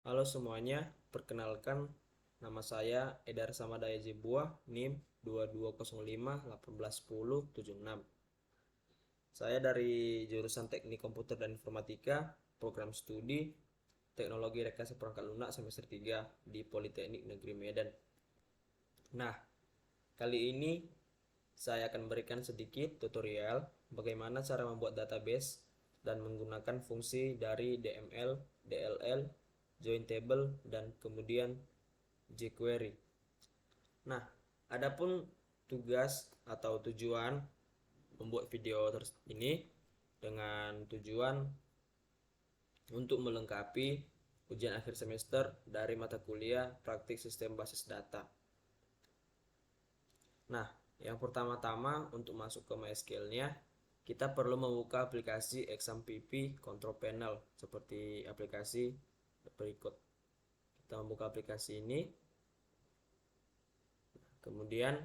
Halo semuanya, perkenalkan nama saya Edar Samadaya Jebuah, NIM 2205 181076. Saya dari jurusan Teknik Komputer dan Informatika, program studi Teknologi Rekayasa Perangkat Lunak semester 3 di Politeknik Negeri Medan. Nah, kali ini saya akan berikan sedikit tutorial bagaimana cara membuat database dan menggunakan fungsi dari DML, DLL, join table, dan kemudian jQuery. Nah, adapun tugas atau tujuan membuat video ini dengan tujuan untuk melengkapi ujian akhir semester dari mata kuliah praktik sistem basis data. Nah, yang pertama-tama untuk masuk ke MySQL-nya, kita perlu membuka aplikasi XAMPP Control Panel seperti aplikasi berikut. Kita membuka aplikasi ini, kemudian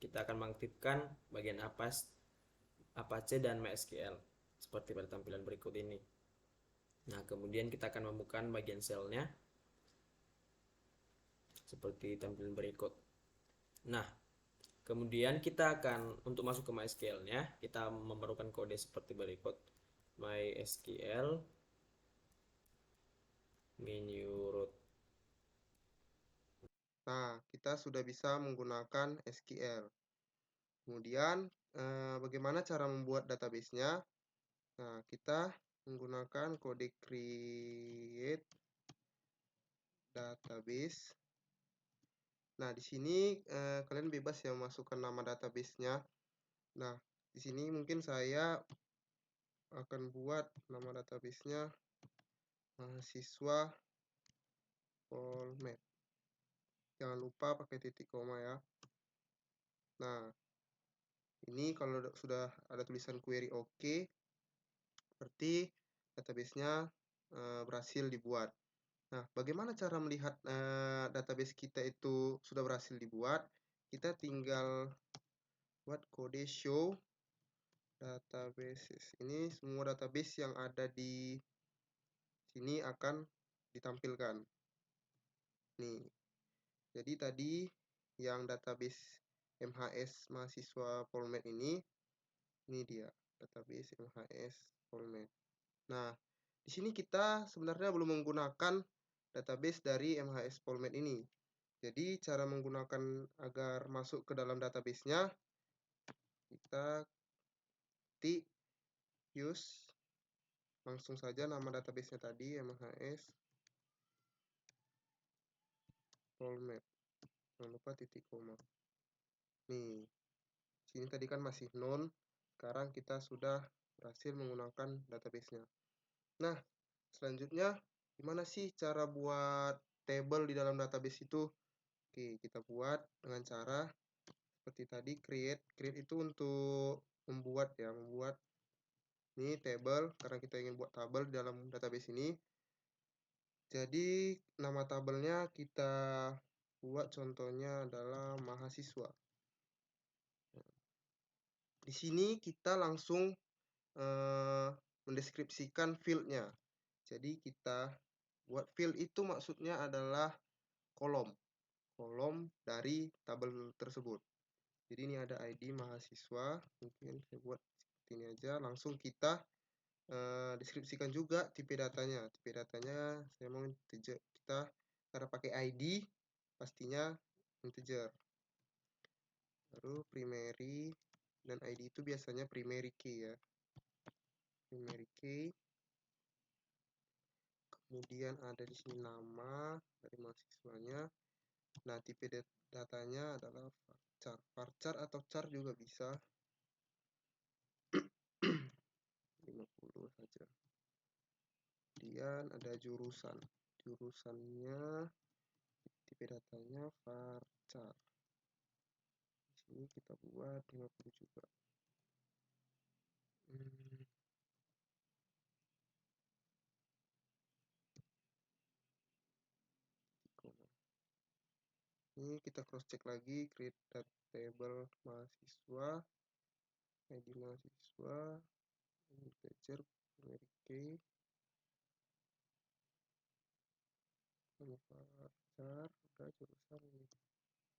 kita akan mengaktifkan bagian Apache dan MySQL seperti pada tampilan berikut ini. Nah, kemudian kita akan membuka bagian shell-nya seperti tampilan berikut. Nah, kemudian kita akan untuk masuk ke MySQL-nya, kita memerlukan kode seperti berikut. MySQL menu root. Nah, kita sudah bisa menggunakan SQL. Kemudian, bagaimana cara membuat database-nya? Nah, kita menggunakan kode create database. Nah, di sini kalian bebas ya memasukkan nama database-nya. Nah, di sini mungkin saya akan buat nama database-nya mahasiswa Polmed. Jangan lupa pakai titik koma ya. Nah, ini kalau sudah ada tulisan query oke, berarti database-nya berhasil dibuat. Nah, bagaimana cara melihat database kita itu sudah berhasil dibuat? Kita tinggal buat kode show databases. Ini semua database yang ada di sini akan ditampilkan. Nih, jadi tadi yang database MHS mahasiswa Polmed ini dia database MHS Polmed. Nah, di sini kita sebenarnya belum menggunakan database dari MHS Polmed ini. Jadi cara menggunakan agar masuk ke dalam database-nya, kita ketik use langsung saja nama database-nya tadi MHS Polmed. Jangan lupa titik koma. Nih, sini tadi kan masih none. Sekarang kita sudah berhasil menggunakan database-nya. Nah, selanjutnya gimana sih cara buat table di dalam database itu? Oke, kita buat dengan cara seperti tadi create. Create itu untuk membuat ini table karena kita ingin buat tabel di dalam database ini. Jadi nama tabelnya kita buat contohnya adalah mahasiswa. Di sini kita langsung mendeskripsikan field-nya. Jadi kita buat field itu maksudnya adalah kolom dari tabel tersebut. Jadi ini ada ID mahasiswa, mungkin saya buat seperti ini aja. Langsung kita deskripsikan juga tipe datanya. Tipe datanya saya mau integer. Kita cara pakai ID pastinya integer. Lalu primary dan ID itu biasanya primary key ya. Primary key. Kemudian ada di sini nama dari mahasiswanya. Nah, tipe datanya adalah varchar. Varchar atau char juga bisa. 50 saja. Kemudian ada jurusan. Jurusannya tipe datanya varchar. Di sini kita buat 50 juga. Ini kita cross check lagi create table mahasiswa, ID mahasiswa, integer primary key. nama pacar udah jurusan ini.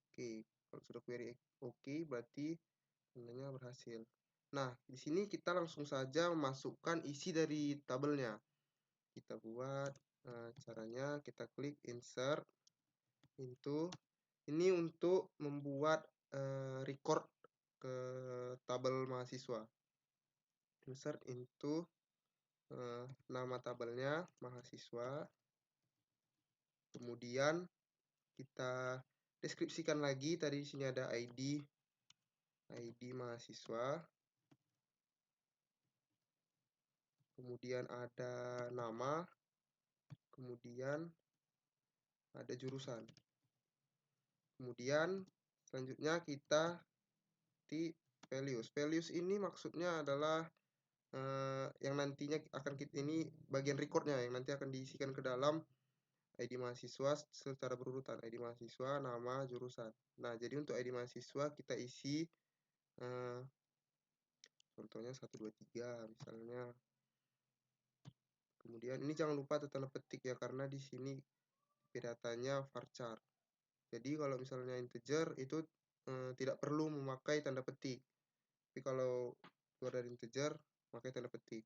Oke, kalau sudah query oke, berarti tandanya berhasil. Nah, di sini kita langsung saja memasukkan isi dari tabelnya. Kita buat caranya, kita klik insert into. Ini untuk membuat record ke tabel mahasiswa. Insert into nama tabelnya mahasiswa. Kemudian kita deskripsikan lagi, tadi di sini ada ID mahasiswa. Kemudian ada nama, kemudian ada jurusan. Kemudian selanjutnya kita di values. Values ini maksudnya adalah yang nantinya akan ini bagian recordnya yang nanti akan diisikan ke dalam ID mahasiswa secara berurutan. ID mahasiswa, nama, jurusan. Nah, jadi untuk ID mahasiswa kita isi contohnya 123 misalnya. Kemudian ini jangan lupa tanda petik ya, karena di sini datanya varchar. Jadi kalau misalnya integer itu tidak perlu memakai tanda petik. Tapi kalau keluar dari integer, pakai tanda petik.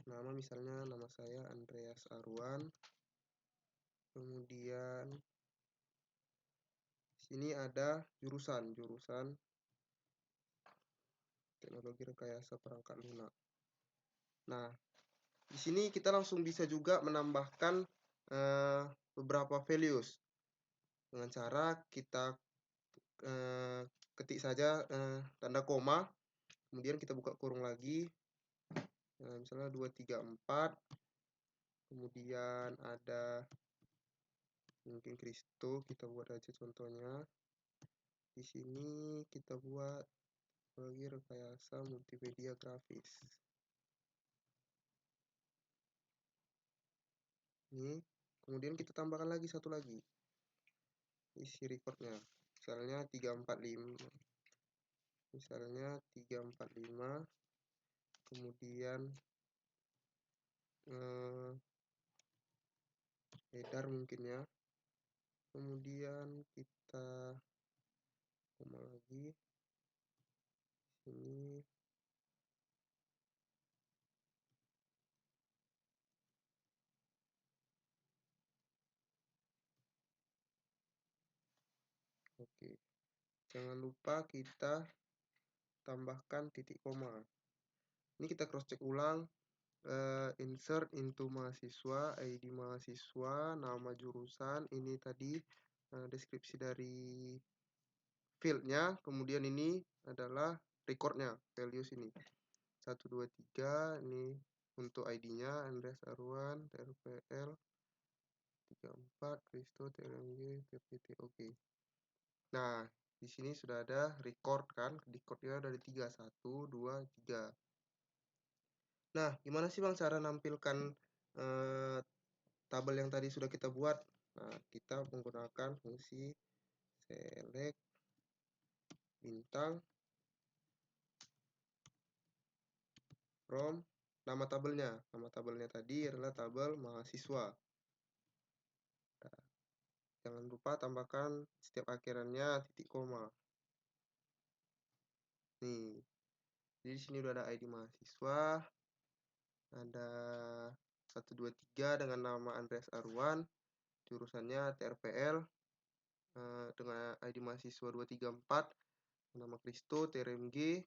Nama misalnya nama saya Andreas Arwan. Kemudian sini ada jurusan teknologi rekayasa perangkat lunak. Nah, di sini kita langsung bisa juga menambahkan beberapa values dengan cara kita ketik saja tanda koma, kemudian kita buka kurung lagi, misalnya 234, kemudian ada mungkin Kristo, kita buat aja contohnya. Di sini kita buat lagi rekayasa multimedia grafis. Ini kemudian kita tambahkan lagi satu lagi isi recordnya, misalnya 345, kemudian header mungkin ya, kemudian kita koma lagi sini. Oke, jangan lupa kita tambahkan titik koma. Ini kita cross check ulang. Insert into mahasiswa, ID mahasiswa, nama jurusan, ini tadi deskripsi dari fieldnya, kemudian ini adalah recordnya, values ini 123, ini untuk ID-nya Andreas Arwan, TRPL 34, Kristo, TRMG, TPT, oke. Nah, di sini sudah ada record kan, recordnya dari 3, 1, 2, 3. Nah, gimana sih Bang cara nampilkan tabel yang tadi sudah kita buat? Nah, kita menggunakan fungsi select bintang from nama tabelnya. Nama tabelnya tadi adalah tabel mahasiswa. Nah, jangan lupa tambahkan setiap akhirannya titik koma. Nih, jadi di sini udah ada ID mahasiswa, ada 123 dengan nama Andreas Arwan, jurusannya TRPL, dengan ID mahasiswa 234, nama Kristo, TRMG,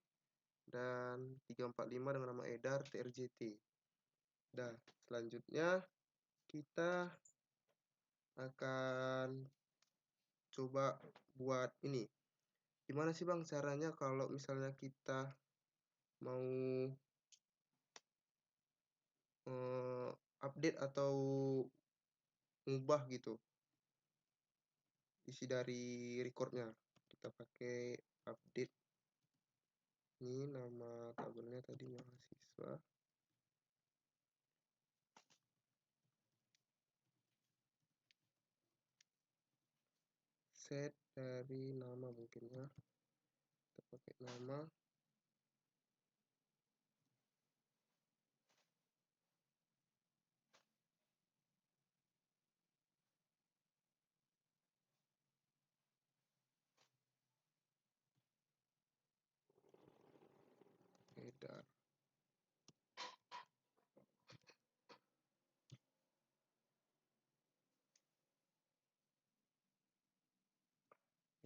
dan 345 dengan nama Edar, TRJT. Nah, selanjutnya kita akan coba buat ini. Gimana sih Bang caranya kalau misalnya kita mau update atau ngubah gitu isi dari recordnya? Kita pakai update. Ini nama tabelnya tadi mahasiswa. Set dari nama mungkin ya. Kita pakai nama. header.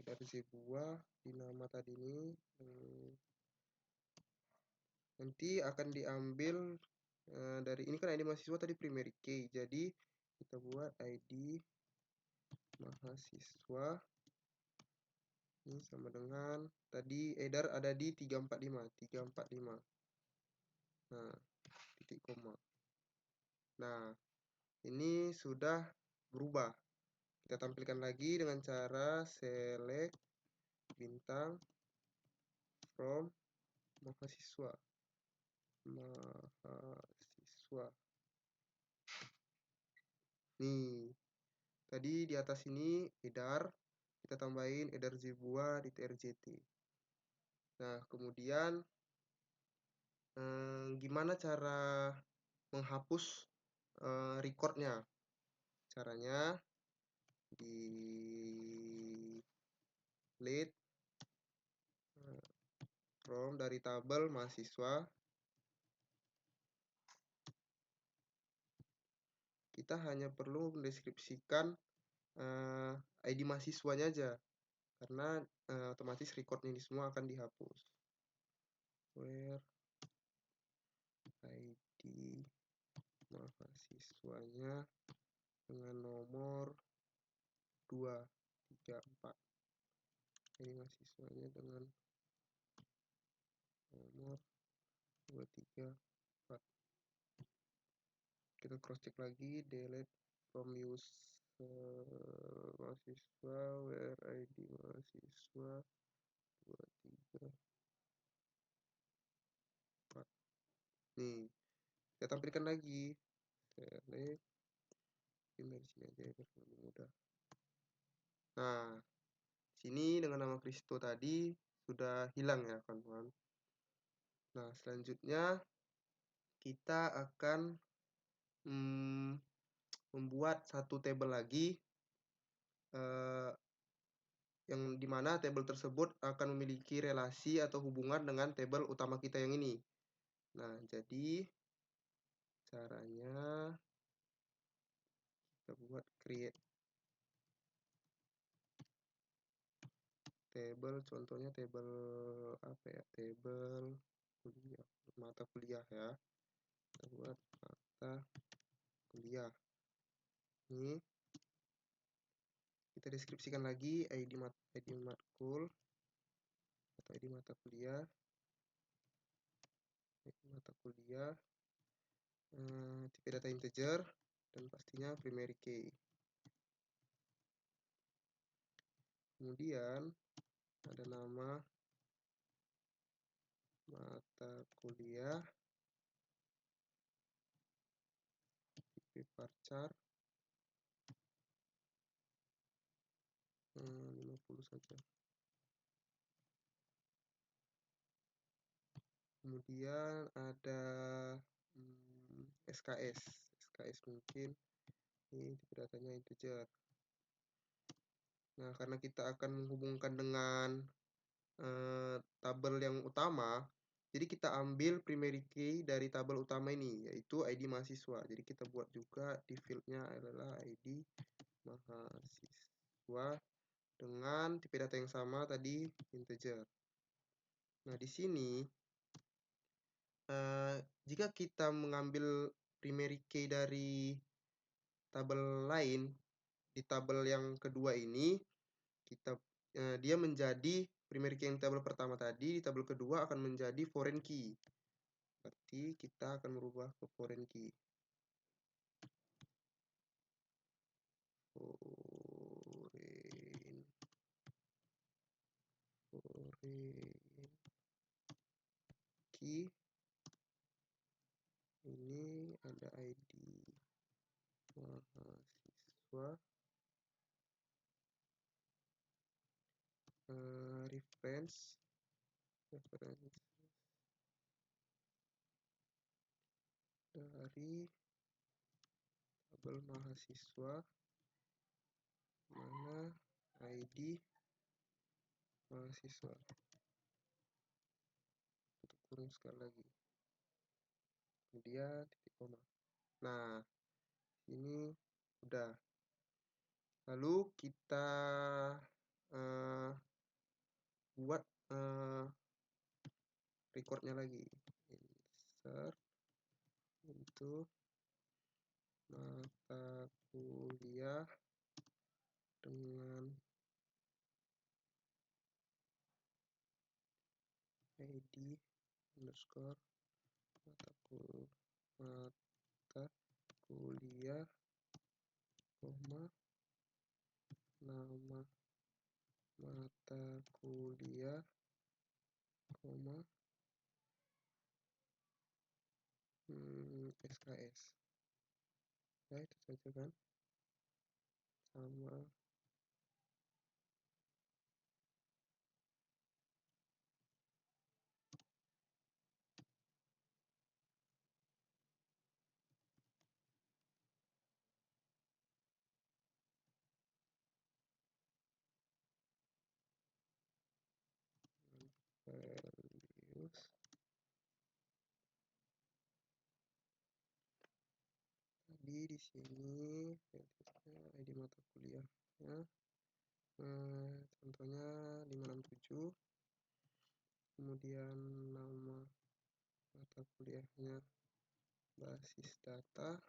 Dari sebuah di nama tadi ini nanti akan diambil dari ini kan ID mahasiswa tadi primary key, jadi kita buat ID mahasiswa ini sama dengan tadi header ada di 345. Nah, titik koma. Nah, ini sudah berubah. Kita tampilkan lagi dengan cara select bintang from mahasiswa. Nih, tadi di atas ini header, kita tambahin header Zebua di TRJT. Nah, kemudian gimana cara menghapus recordnya? Caranya di delete from dari tabel mahasiswa. Kita hanya perlu mendeskripsikan ID mahasiswanya aja, karena otomatis recordnya ini semua akan dihapus. Where ID mahasiswanya dengan nomor 2, 3, 4. ID mahasiswanya dengan nomor 2, 3, 4. Kita cross check lagi, delete from user mahasiswa, where ID mahasiswa 2, 3, 4. Nih, kita tampilkan lagi. Select. Dari sini aja ya, biar lebih mudah. Nah, sini dengan nama Kristo tadi sudah hilang ya, kawan-kawan. Nah, selanjutnya kita akan membuat satu tabel lagi yang dimana tabel tersebut akan memiliki relasi atau hubungan dengan tabel utama kita yang ini. Nah, jadi caranya kita buat create table, contohnya table apa ya, table kuliah, mata kuliah ya. Kita buat mata kuliah. Ini kita deskripsikan lagi ID matkul atau ID mata kuliah, tipe data integer, dan pastinya primary key. Kemudian ada nama mata kuliah, tipe varchar 50 saja. Kemudian ada SKS mungkin ini tipe datanya integer. Nah, karena kita akan menghubungkan dengan tabel yang utama, jadi kita ambil primary key dari tabel utama ini, yaitu ID mahasiswa. Jadi kita buat juga di fieldnya adalah ID mahasiswa dengan tipe data yang sama tadi, integer. Nah, di sini jika kita mengambil primary key dari tabel lain, di tabel yang kedua ini dia menjadi primary key yang tabel pertama tadi, di tabel kedua akan menjadi foreign key. Berarti kita akan merubah ke foreign key. Key. Ini ada ID mahasiswa. Reference dari tabel mahasiswa, mana ID mahasiswa. kurung sekali lagi, kemudian titik koma. Nah, ini udah. Lalu kita buat recordnya lagi. Insert untuk mata kuliah dengan ID underscore mata kuliah, koma, nama mata kuliah, koma, SKS. Ya, itu saja kan. Sama values. Tadi di sini ID mata kuliahnya, contohnya 567, kemudian nama mata kuliahnya basis data,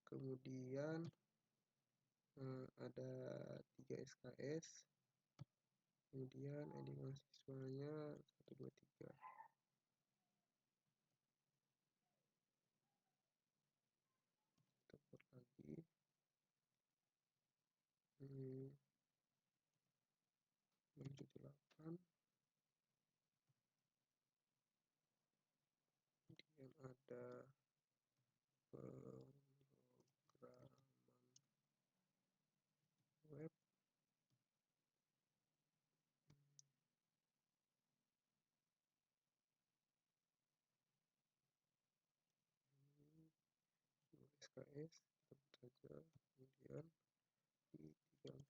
kemudian ada 3 SKS, kemudian ID mahasiswanya 123. Kita buat lagi. 678, kemudian ada pemrograman web, SKS kita saja, kemudian di 345.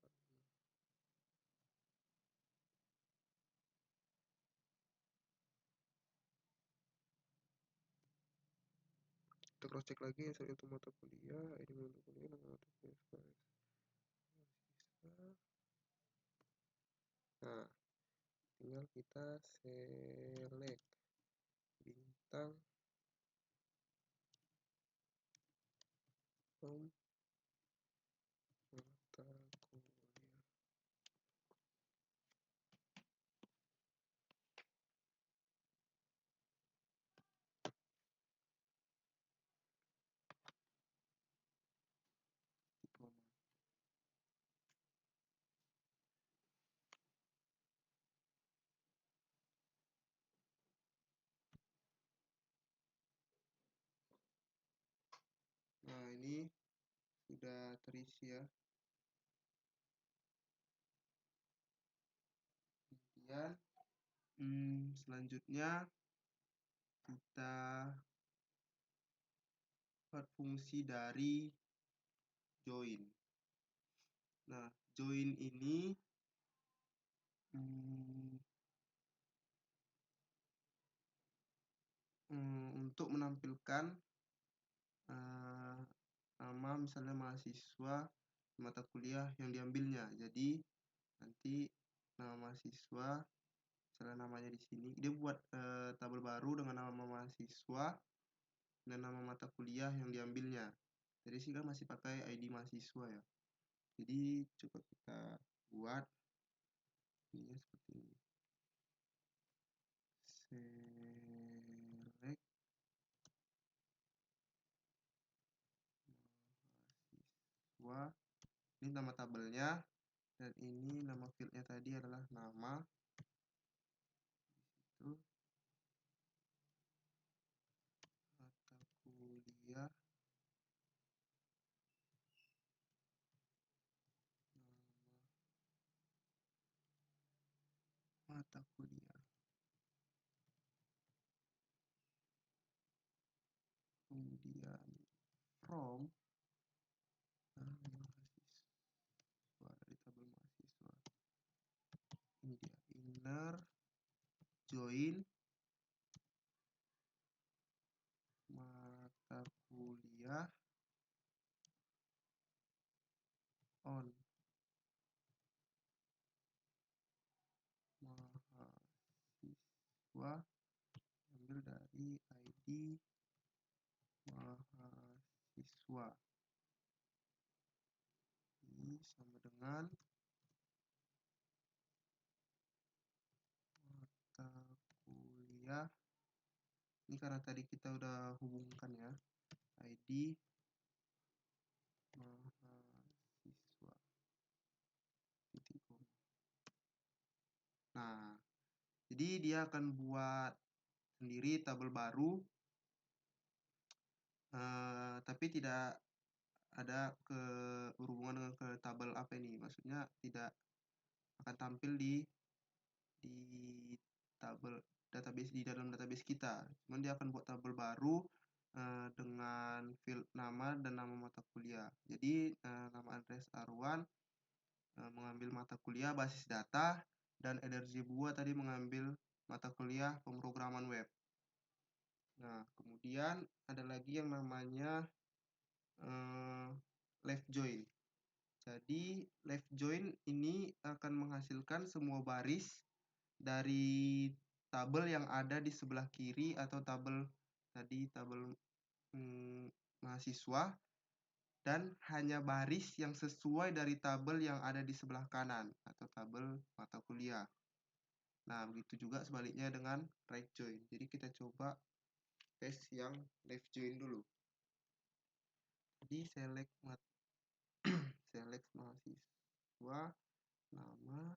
Kita cross check lagi yang satu mata kuliah, ID mata kuliah, nama mata kuliah SKS mahasiswa. Nah, tinggal kita select bintang home mata kuliah. Nah, ini sudah terisi ya. Kemudian selanjutnya kita buat fungsi dari join. Nah, join ini untuk menampilkan nama misalnya mahasiswa mata kuliah yang diambilnya. Jadi nanti nama mahasiswa, misalnya namanya di sini, dia buat tabel baru dengan nama mahasiswa dan nama mata kuliah yang diambilnya. Jadi sih kan masih pakai ID mahasiswa ya. Jadi coba kita buat ini seperti ini. Select mahasiswa. Ini nama tabelnya dan ini nama fieldnya tadi adalah nama. Itu mata kuliah, nama mata kuliah, kemudian from mahasiswa dari tabel mahasiswa. Ini dia inner join mahasiswa, ambil dari ID mahasiswa. Ini sama dengan mata kuliah. Ini karena tadi kita udah hubungkan ya, ID mahasiswa titik koma. Nah, jadi dia akan buat sendiri tabel baru, tapi tidak ada berhubungan dengan ke tabel apa ini, maksudnya tidak akan tampil di tabel database di dalam database kita. Cuman dia akan buat tabel baru dengan field nama dan nama mata kuliah. Jadi nama Andreas Arwan mengambil mata kuliah basis data, dan Energi Bua tadi mengambil mata kuliah pemrograman web. Nah, kemudian ada lagi yang namanya left join. Jadi left join ini akan menghasilkan semua baris dari tabel yang ada di sebelah kiri atau tabel tadi tabel mahasiswa, dan hanya baris yang sesuai dari tabel yang ada di sebelah kanan atau tabel mata kuliah. Nah, begitu juga sebaliknya dengan right join. Jadi kita coba tes yang left join dulu. Jadi select mahasiswa, nama,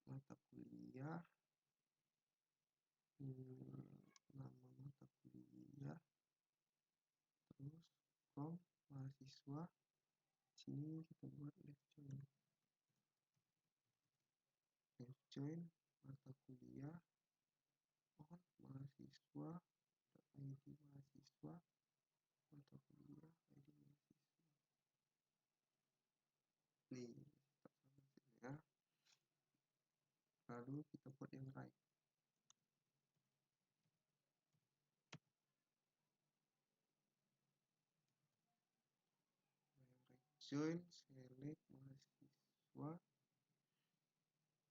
mata kuliah, nama mata kuliah, terus from mahasiswa. Sini kita buat left join mata kuliah on mahasiswa, ID mahasiswa, mata kuliah, ID mahasiswa. Nih, ya. Lalu kita buat yang right. Join select mahasiswa,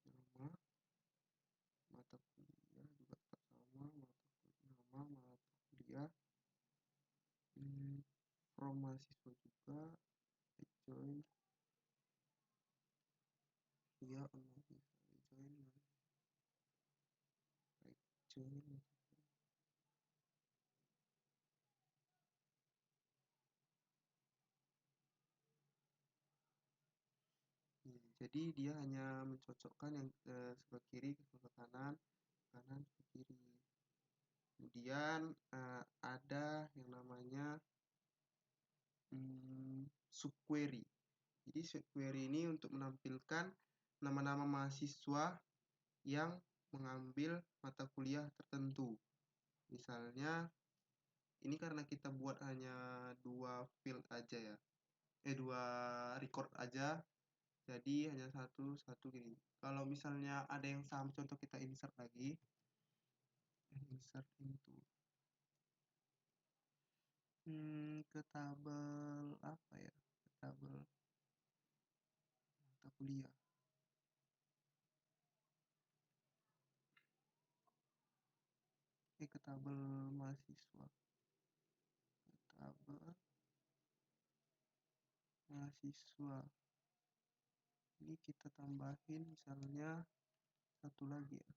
nama, mata kuliah juga sama, nama mata kuliah, from mahasiswa juga, join ya, join. Jadi dia hanya mencocokkan yang sebelah kiri ke sebelah kanan, kanan ke kiri. Kemudian ada yang namanya subquery. Jadi subquery ini untuk menampilkan nama-nama mahasiswa yang mengambil mata kuliah tertentu. Misalnya ini karena kita buat hanya 2 field aja ya, 2 record aja, jadi hanya satu gini. Kalau misalnya ada yang sama, contoh kita insert lagi, insert into ke tabel apa ya, ke tabel mata kuliah. Ke tabel mahasiswa, ke tabel mahasiswa. Ini kita tambahin misalnya satu lagi ya.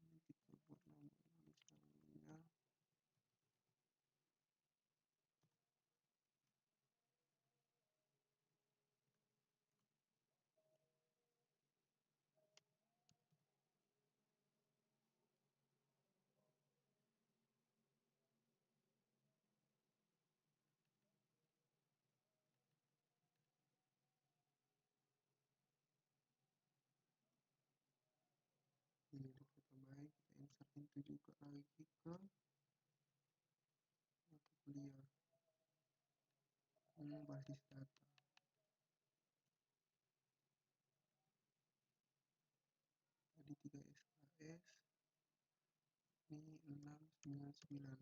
Ini kita buat nama misalnya ini kita tambahin, kita insert into juga lagi ke mata kuliah, basis data. 699.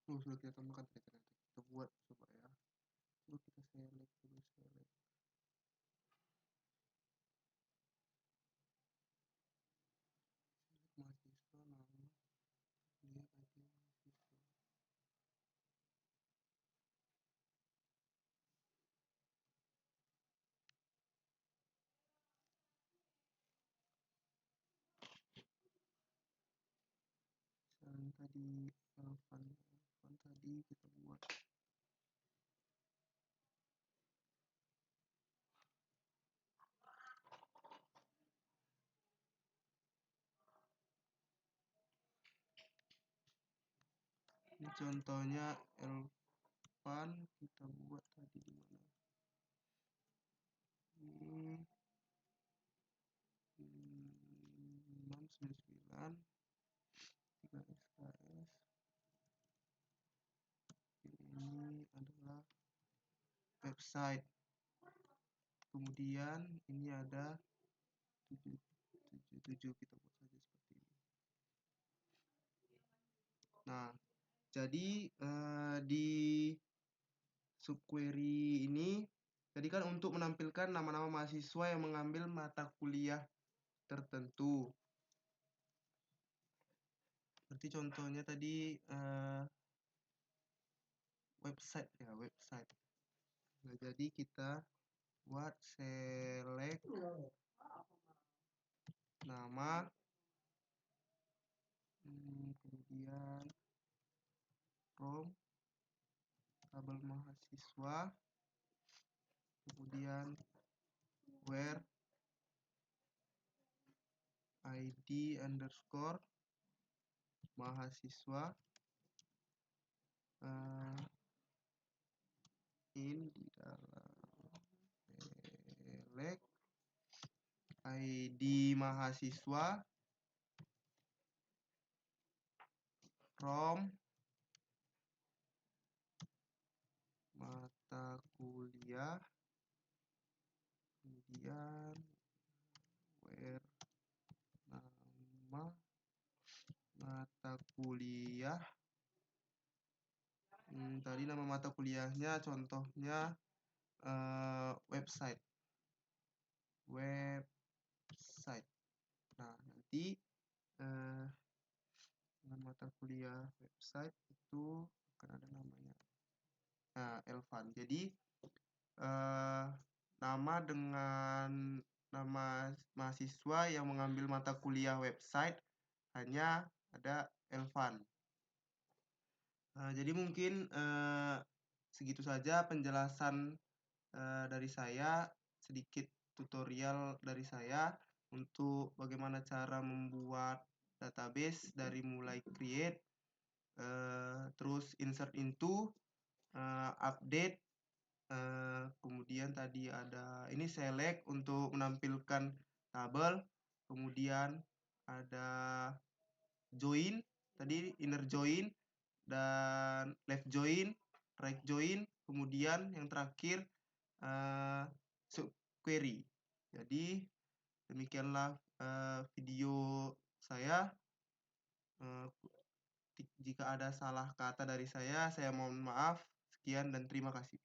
Sudah kita tambahkan ternyata. Kita buat coba ya. Coba kita select dulu, select. Mahasiswa, nama, kuliah, ID mahasiswa. Misalnya tadi Elvan tadi kita buat ini contohnya Elvan kita buat tadi di mana ini 699 3 SKS. Ini adalah website, kemudian ini ada 777, kita buat saja seperti ini. Nah, jadi di subquery ini tadi kan untuk menampilkan nama-nama mahasiswa yang mengambil mata kuliah tertentu. Berarti contohnya tadi website ya, website. Nah, jadi kita buat select nama, kemudian from tabel mahasiswa, kemudian where ID underscore mahasiswa in di dalam select ID mahasiswa from mata kuliah, kemudian where nama mata kuliah, tadi nama mata kuliahnya contohnya website. Nah, nanti nama mata kuliah website itu akan ada namanya. Nah, Elvan. Jadi nama dengan nama mahasiswa yang mengambil mata kuliah website hanya ada Elvan. Jadi mungkin segitu saja penjelasan dari saya, sedikit tutorial dari saya untuk bagaimana cara membuat database dari mulai create, terus insert into, update, kemudian tadi ada ini select untuk menampilkan tabel, kemudian ada join, tadi inner join dan left join, right join, kemudian yang terakhir subquery. Jadi demikianlah video saya. Jika ada salah kata dari saya mohon maaf. Sekian dan terima kasih.